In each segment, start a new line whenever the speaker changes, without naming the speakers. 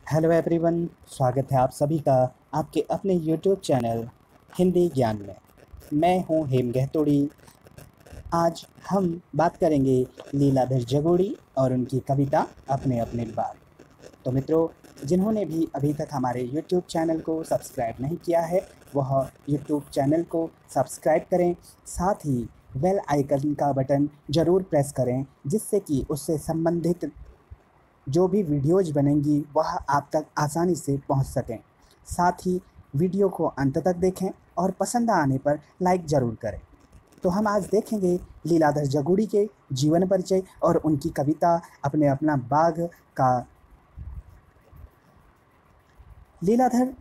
Hello everyone, स्वागत है आप सभी का आपके अपने यूट्यूब चैनल हिंदी ज्ञान में। मैं हूं हेम गहतोड़ी। आज हम बात करेंगे लीलाधर जगोड़ी और उनकी कविता अपने अपने बाग। तो मित्रों, जिन्होंने भी अभी तक हमारे यूट्यूब चैनल को सब्सक्राइब नहीं किया है वह यूट्यूब चैनल को सब्सक्राइब करें, साथ ही बेल आइकन का बटन ज़रूर प्रेस करें जिससे कि उससे संबंधित जो भी वीडियोज़ बनेंगी वह आप तक आसानी से पहुंच सकें। साथ ही वीडियो को अंत तक देखें और पसंद आने पर लाइक ज़रूर करें। तो हम आज देखेंगे लीलाधर जगोड़ी के जीवन परिचय और उनकी कविता अपने अपना बाग का। लीलाधर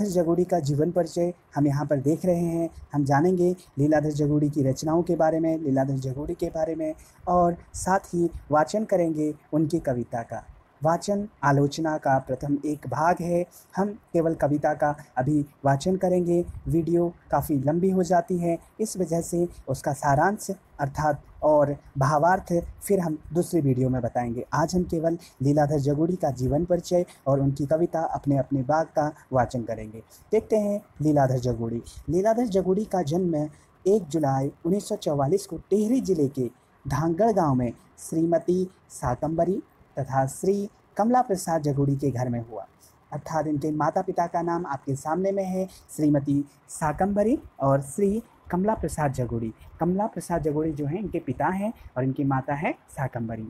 जगोड़ी का जीवन परिचय हम यहाँ पर देख रहे हैं। हम जानेंगे लीलाधर जगोड़ी की रचनाओं के बारे में, लीलाधर जगोड़ी के बारे में, और साथ ही वाचन करेंगे उनकी कविता का। वाचन आलोचना का प्रथम एक भाग है। हम केवल कविता का अभी वाचन करेंगे। वीडियो काफ़ी लंबी हो जाती है, इस वजह से उसका सारांश अर्थात और भावार्थ फिर हम दूसरी वीडियो में बताएंगे। आज हम केवल लीलाधर जगोड़ी का जीवन परिचय और उनकी कविता अपने अपने बाग का वाचन करेंगे। देखते हैं लीलाधर जगोड़ी। लीलाधर जगोड़ी का जन्म 1 जुलाई 1944 को टिहरी जिले के धांगड़ गांव में श्रीमती शाकंभरी तथा श्री कमला प्रसाद जगोड़ी के घर में हुआ। अर्थात इनके माता पिता का नाम आपके सामने में है, श्रीमती शाकंभरी और श्री कमला प्रसाद जगोड़ी। कमला प्रसाद जगोड़ी जो हैं इनके पिता हैं और इनकी माता है शाकंभरी।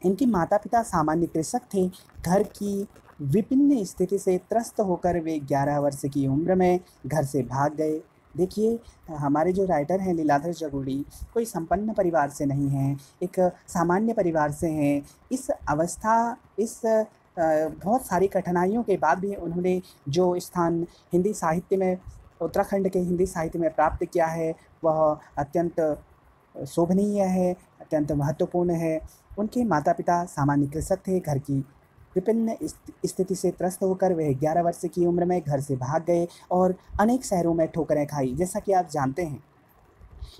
इनके माता पिता सामान्य कृषक थे। घर की विभिन्न स्थिति से त्रस्त होकर वे 11 वर्ष की उम्र में घर से भाग गए। देखिए, हमारे जो राइटर हैं लीलाधर जगोड़ी कोई संपन्न परिवार से नहीं हैं, एक सामान्य परिवार से हैं। इस बहुत सारी कठिनाइयों के बाद भी उन्होंने जो स्थान हिंदी साहित्य में, उत्तराखंड के हिंदी साहित्य में प्राप्त किया है वह अत्यंत शोभनीय है, अत्यंत महत्वपूर्ण है। उनके माता पिता सामान्य कृषक थे। घर की विभिन्न स्थिति से त्रस्त होकर वह 11 वर्ष की उम्र में घर से भाग गए और अनेक शहरों में ठोकरें खाई, जैसा कि आप जानते हैं।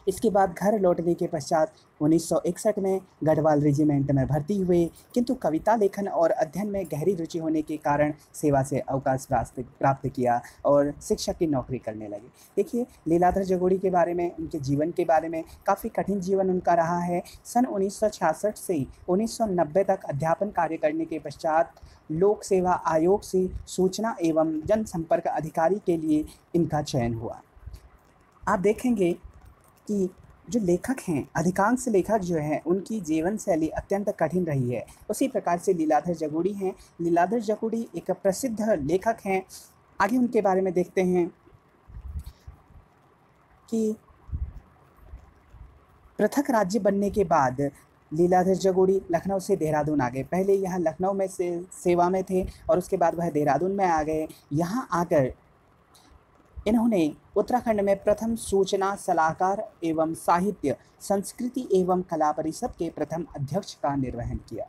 इसके बाद घर लौटने के पश्चात 1961 में गढ़वाल रेजिमेंट में भर्ती हुए, किंतु कविता लेखन और अध्ययन में गहरी रुचि होने के कारण सेवा से अवकाश प्राप्त किया और शिक्षक की नौकरी करने लगे। देखिए, लीलाधर जगोड़ी के बारे में, उनके जीवन के बारे में, काफ़ी कठिन जीवन उनका रहा है। सन 1966 से 1990 तक अध्यापन कार्य करने के पश्चात लोक सेवा आयोग से सूचना एवं जनसंपर्क अधिकारी के लिए इनका चयन हुआ। आप देखेंगे कि जो लेखक हैं, अधिकांश लेखक जो हैं उनकी जीवन शैली अत्यंत कठिन रही है। उसी प्रकार से लीलाधर जगोड़ी हैं। लीलाधर जगोड़ी एक प्रसिद्ध लेखक हैं। आगे उनके बारे में देखते हैं कि पृथक राज्य बनने के बाद लीलाधर जगोड़ी लखनऊ से देहरादून आ गए। पहले यहाँ लखनऊ में सेवा में थे और उसके बाद वह देहरादून में आ गए। यहाँ आकर इन्होंने उत्तराखंड में प्रथम सूचना सलाहकार एवं साहित्य संस्कृति एवं कला परिषद के प्रथम अध्यक्ष का निर्वहन किया।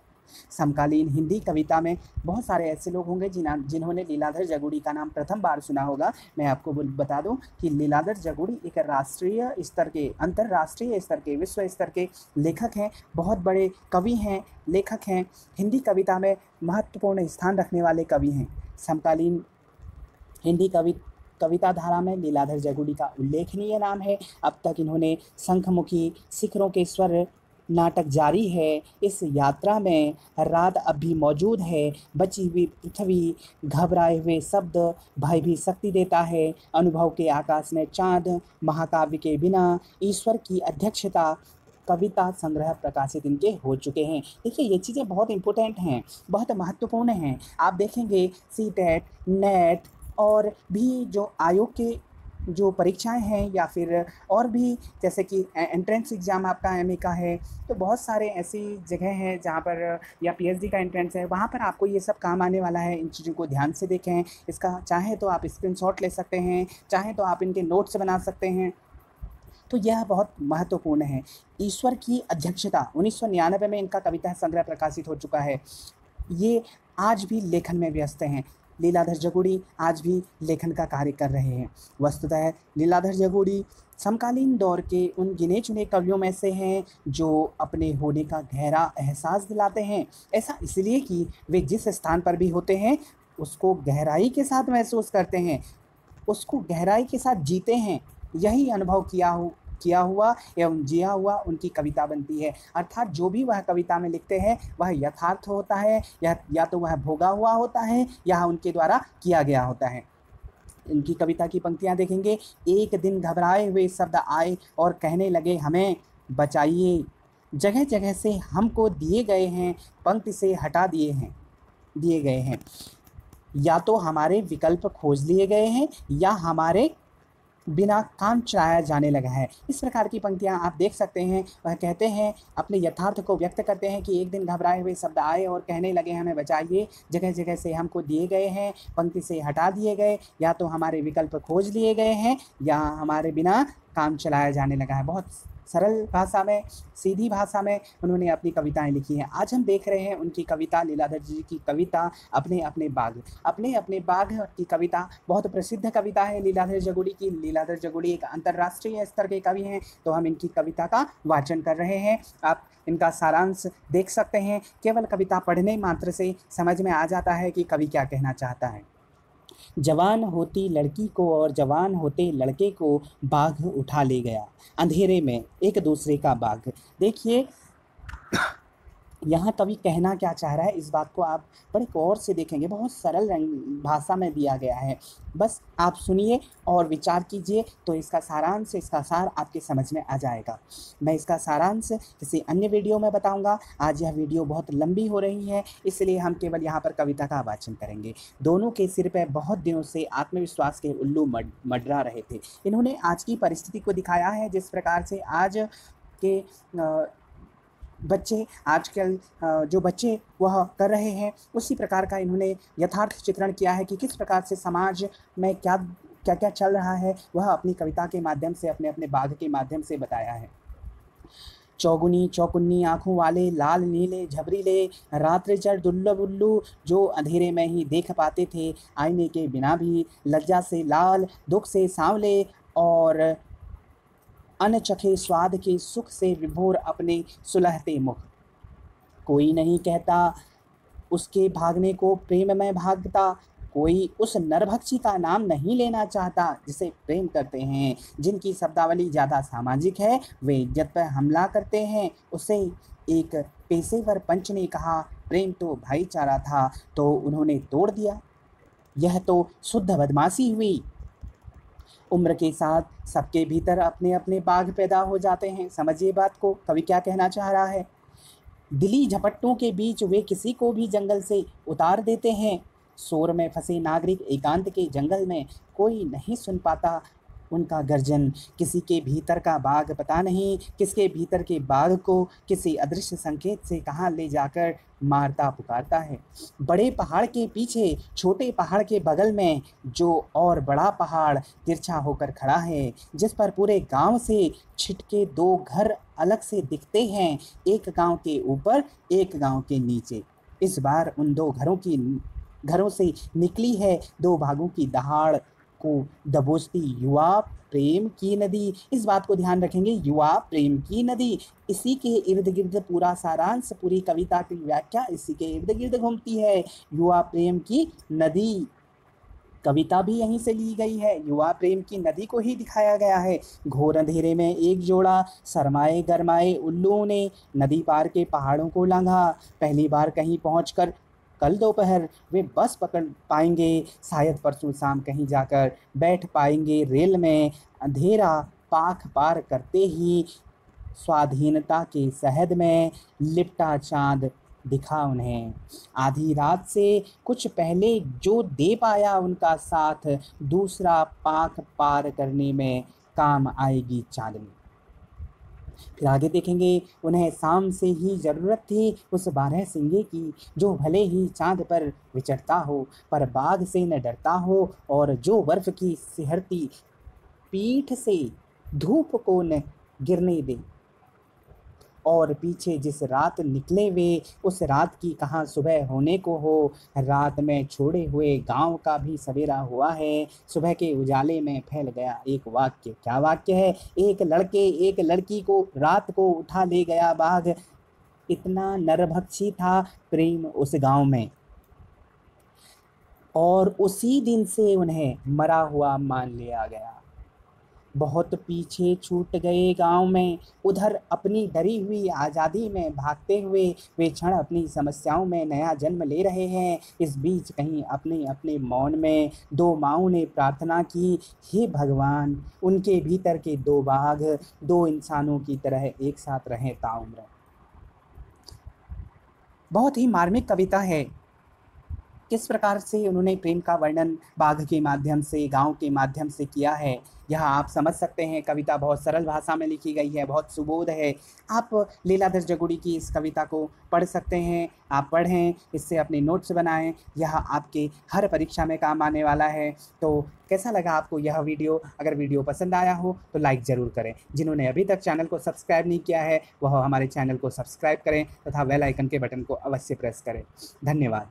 समकालीन हिंदी कविता में बहुत सारे ऐसे लोग होंगे जिन्होंने लीलाधर जगोड़ी का नाम प्रथम बार सुना होगा। मैं आपको बता दूं कि लीलाधर जगोड़ी एक राष्ट्रीय स्तर के, अंतर्राष्ट्रीय स्तर के, विश्व स्तर के लेखक हैं। बहुत बड़े कवि हैं, लेखक हैं। हिंदी कविता में महत्वपूर्ण स्थान रखने वाले कवि हैं। समकालीन हिंदी कविता धारा में लीलाधर जगोड़ी का उल्लेखनीय नाम है। अब तक इन्होंने शंखमुखी, शिखरों के स्वर नाटक जारी है, इस यात्रा में रात अब भी मौजूद है, बची हुई पृथ्वी, घबराए हुए शब्द, भय भी शक्ति देता है, अनुभव के आकाश में चांद, महाकाव्य के बिना, ईश्वर की अध्यक्षता, कविता संग्रह प्रकाशित इनके हो चुके हैं। देखिए, ये चीज़ें बहुत इम्पोर्टेंट हैं, बहुत महत्वपूर्ण हैं। आप देखेंगे सीटेट, नेट और भी जो आयोग के जो परीक्षाएं हैं या फिर और भी, जैसे कि एंट्रेंस एग्ज़ाम आपका एमए का है, तो बहुत सारे ऐसी जगह हैं जहाँ पर, या पीएचडी का एंट्रेंस है, वहाँ पर आपको ये सब काम आने वाला है। इन चीज़ों को ध्यान से देखें। इसका चाहे तो आप स्क्रीनशॉट ले सकते हैं, चाहे तो आप इनके नोट्स बना सकते हैं। तो यह बहुत महत्वपूर्ण है। ईश्वर की अध्यक्षता 1999 में इनका कविता संग्रह प्रकाशित हो चुका है। ये आज भी लेखन में व्यस्त हैं। लीलाधर जगोड़ी आज भी लेखन का कार्य कर रहे हैं। वस्तुतः लीलाधर जगोड़ी समकालीन दौर के उन गिने चुने कवियों में से हैं जो अपने होने का गहरा एहसास दिलाते हैं। ऐसा इसलिए कि वे जिस स्थान पर भी होते हैं उसको गहराई के साथ महसूस करते हैं, उसको गहराई के साथ जीते हैं। यही अनुभव किया हुआ एवं जिया हुआ उनकी कविता बनती है। अर्थात जो भी वह कविता में लिखते हैं वह यथार्थ होता है, या तो वह भोगा हुआ होता है या उनके द्वारा किया गया होता है। इनकी कविता की पंक्तियाँ देखेंगे। एक दिन घबराए हुए शब्द आए और कहने लगे हमें बचाइए, जगह जगह से हमको दिए गए हैं, पंक्ति से हटा दिए गए हैं। या तो हमारे विकल्प खोज लिए गए हैं या हमारे बिना काम चलाया जाने लगा है। इस प्रकार की पंक्तियाँ आप देख सकते हैं। वह कहते हैं, अपने यथार्थ को व्यक्त करते हैं कि एक दिन घबराए हुए शब्द आए और कहने लगे हमें बचाइए, जगह जगह से हमको दिए गए हैं, पंक्ति से हटा दिए गए, या तो हमारे विकल्प खोज लिए गए हैं या हमारे बिना काम चलाया जाने लगा है। बहुत सरल भाषा में, सीधी भाषा में उन्होंने अपनी कविताएं लिखी हैं। आज हम देख रहे हैं उनकी कविता, लीलाधर जी की कविता अपने अपने बाग की कविता बहुत प्रसिद्ध कविता है लीलाधर जगोड़ी की। लीलाधर जगोड़ी एक अंतर्राष्ट्रीय स्तर के कवि हैं, तो हम इनकी कविता का वाचन कर रहे हैं। आप इनका सारांश देख सकते हैं। केवल कविता पढ़ने मात्र से समझ में आ जाता है कि कवि क्या कहना चाहता है। जवान होती लड़की को और जवान होते लड़के को बाघ उठा ले गया, अंधेरे में एक दूसरे का बाघ। देखिए यहाँ कवि कहना क्या चाह रहा है, इस बात को आप बड़े गौर से देखेंगे। बहुत सरल भाषा में दिया गया है, बस आप सुनिए और विचार कीजिए तो इसका सारांश, इसका सार आपके समझ में आ जाएगा। मैं इसका सारांश किसी अन्य वीडियो में बताऊंगा। आज यह वीडियो बहुत लंबी हो रही है, इसलिए हम केवल यहाँ पर कविता का वाचन करेंगे। दोनों के सिर पर बहुत दिनों से आत्मविश्वास के उल्लू मंडरा रहे थे। इन्होंने आज की परिस्थिति को दिखाया है, जिस प्रकार से आज के बच्चे, आजकल जो बच्चे वह कर रहे हैं, उसी प्रकार का इन्होंने यथार्थ चित्रण किया है कि किस प्रकार से समाज में क्या क्या चल रहा है, वह अपनी कविता के माध्यम से, अपने अपने बाग के माध्यम से बताया है। चौगुनी चौकुन्नी आँखों वाले, लाल नीले झबरीले, रात्रि चर दुर्लभ उल्लू, जो अंधेरे में ही देख पाते थे आईने के बिना भी, लज्जा से लाल, दुख से सांवले और अनचखे स्वाद के सुख से विभोर अपने सुलहते मुख। कोई नहीं कहता उसके भागने को प्रेम में भागता, कोई उस नरभक्षी का नाम नहीं लेना चाहता जिसे प्रेम करते हैं। जिनकी शब्दावली ज़्यादा सामाजिक है वे इज्जत पर हमला करते हैं। उसे एक पेशेवर पंच ने कहा प्रेम तो भाईचारा था, तो उन्होंने तोड़ दिया। यह तो शुद्ध बदमाशी हुई। उम्र के साथ सबके भीतर अपने अपने बाघ पैदा हो जाते हैं। समझिए बात को, कवि क्या कहना चाह रहा है। दिली झपट्टों के बीच वे किसी को भी जंगल से उतार देते हैं। शोर में फंसे नागरिक एकांत के जंगल में, कोई नहीं सुन पाता उनका गर्जन। किसी के भीतर का बाघ पता नहीं किसके भीतर के बाघ को किसी अदृश्य संकेत से कहाँ ले जाकर मारता पुकारता है। बड़े पहाड़ के पीछे छोटे पहाड़ के बगल में जो और बड़ा पहाड़ तिरछा होकर खड़ा है, जिस पर पूरे गांव से छिटके दो घर अलग से दिखते हैं, एक गांव के ऊपर एक गांव के नीचे। इस बार उन दो घरों से निकली है दो भागों की दहाड़ को दबोचती युवा प्रेम की नदी। इस बात को ध्यान रखेंगे, युवा प्रेम की नदी। इसी के इर्द गिर्द पूरा सारांश, पूरी कविता की व्याख्या इसी के इर्द गिर्द घूमती है, युवा प्रेम की नदी। कविता भी यहीं से ली गई है, युवा प्रेम की नदी को ही दिखाया गया है। घोर अंधेरे में एक जोड़ा सरमाए गरमाए उल्लुओं ने नदी पार के पहाड़ों को लांघा। पहली बार कहीं पहुंचकर कल दोपहर वे बस पकड़ पाएंगे, शायद परसों शाम कहीं जाकर बैठ पाएंगे रेल में। अंधेरा पाख पार करते ही स्वाधीनता के शहद में लिपटा चांद दिखा उन्हें। आधी रात से कुछ पहले जो दे पाया उनका साथ, दूसरा पाख पार करने में काम आएगी चांदनी। फिर आगे देखेंगे, उन्हें शाम से ही ज़रूरत थी उस 12 सिंगे की, जो भले ही चांद पर विचरता हो पर बाघ से न डरता हो, और जो बर्फ़ की सिहरती पीठ से धूप को न गिरने दे। और पीछे जिस रात निकले वे, उस रात की कहाँ सुबह होने को हो। रात में छोड़े हुए गांव का भी सवेरा हुआ है, सुबह के उजाले में फैल गया एक वाक्य। क्या वाक्य है? एक लड़के एक लड़की को रात को उठा ले गया बाघ, इतना नरभक्षी था प्रेम उस गांव में, और उसी दिन से उन्हें मरा हुआ मान लिया गया। बहुत पीछे छूट गए गांव में, उधर अपनी डरी हुई आज़ादी में भागते हुए वे क्षण अपनी समस्याओं में नया जन्म ले रहे हैं। इस बीच कहीं अपने अपने मौन में दो माँओं ने प्रार्थना की, हे भगवान, उनके भीतर के दो बाघ दो इंसानों की तरह एक साथ रहें ताउम्र। बहुत ही मार्मिक कविता है। किस प्रकार से उन्होंने प्रेम का वर्णन बाघ के माध्यम से, गांव के माध्यम से किया है, यह आप समझ सकते हैं। कविता बहुत सरल भाषा में लिखी गई है, बहुत सुबोध है। आप लीलाधर जगुड़ी की इस कविता को पढ़ सकते हैं। आप पढ़ें, इससे अपने नोट्स बनाएं, यह आपके हर परीक्षा में काम आने वाला है। तो कैसा लगा आपको यह वीडियो? अगर वीडियो पसंद आया हो तो लाइक ज़रूर करें। जिन्होंने अभी तक चैनल को सब्सक्राइब नहीं किया है वह हमारे चैनल को सब्सक्राइब करें तथा बेल आइकन के बटन को अवश्य प्रेस करें। धन्यवाद।